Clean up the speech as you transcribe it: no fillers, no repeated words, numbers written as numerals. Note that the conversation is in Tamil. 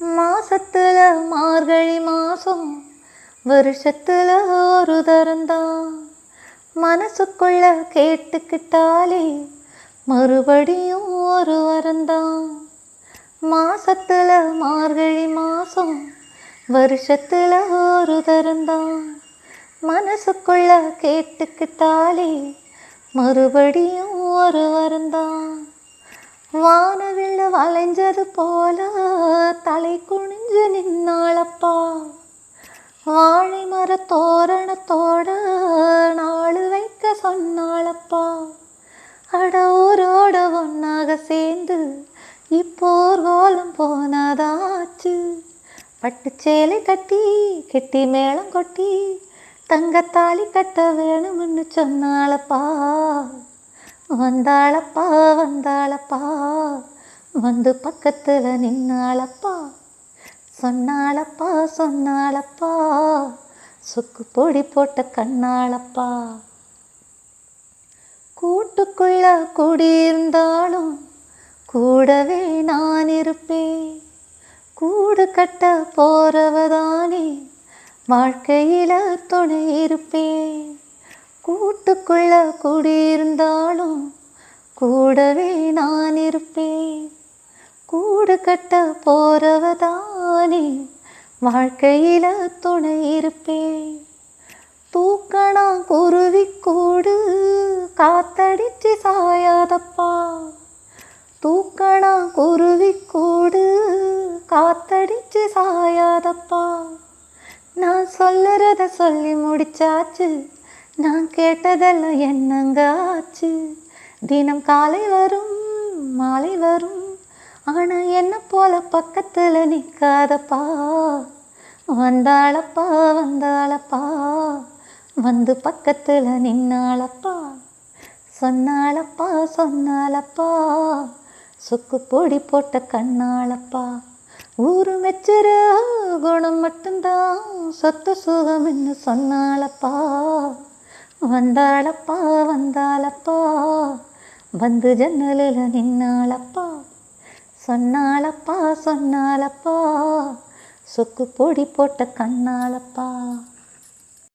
மாசத்துல மார்கழி மாசம் வருஷத்துல ஒரு தரந்தான். மனசுக்குள்ள கேட்டுக்கிட்டாலே மறுபடியும் ஒரு வரந்தான். மாசத்துல மார்கழி மாசம் வருஷத்துல ஒரு தரந்தான். மனசுக்குள்ள கேட்டுக்கிட்டாலே மறுபடியும் ஒரு வரந்தான். வானவில் வளைஞ்சது போல தலை குனிஞ்சு நின்னாளப்பா. வாழை மர தோரணத்தோட நாளு வைக்க சொன்னாளப்பா. அட ஊரோட ஒன்னாக சேர்ந்து இப்போர் கோலம் போனதாச்சு. பட்டுச்சேலை கட்டி கெட்டி மேளம் கொட்டி தங்கத்தாலி கட்ட வேணும்னு சொன்னாளப்பா. வந்தாளப்பா வந்தாளப்பா வந்து பக்கத்துல நின்னாளப்பா. சொன்னாளப்பா சொன்னாளப்பா சுக்கு பொடி போட்ட கண்ணாளப்பா. கூட்டுக்குள்ள குடியிருந்தாலும் கூடவே நான் இருப்பேன். கூடு கட்ட போறவதானே வாழ்க்கையில துணை இருப்பேன். கூட்டுக்குள்ள குடியிருந்தாலும் கூடவே நான் இருப்பேன். கூடு கட்ட போறவதானே வாழ்க்கையில துணை இருப்பேன். தூக்கணா குருவி கூடு காத்தடிச்சு சாயாதப்பா. தூக்கணா குருவி கூடு காத்தடிச்சு சாயாதப்பா. நான் சொல்லுறத சொல்லி முடிச்சாச்சு. நான் கேட்டதெல்லாம் என்னங்க ஆச்சு. தினம் காலை வரும் மாலை வரும் ஆனா என்ன போல பக்கத்துல நிற்காதப்பா. வந்தாளப்பா வந்தாளப்பா வந்து பக்கத்துல நின்னாளப்பா. சொன்னாளப்பா சொன்னாளப்பா சுக்கு பொடி போட்ட கண்ணாளப்பா. ஊரு மெச்சுற குணம் மட்டும்தான் சொத்து சுகம்னு சொன்னாளப்பா. வந்தாளப்பா வந்தாளப்பா வந்து ஜன்னலில் நின்னாளப்பா. சொன்னாளப்பா சொன்னாளப்பா சுக்கு பொடி போட்ட கண்ணாளப்பா.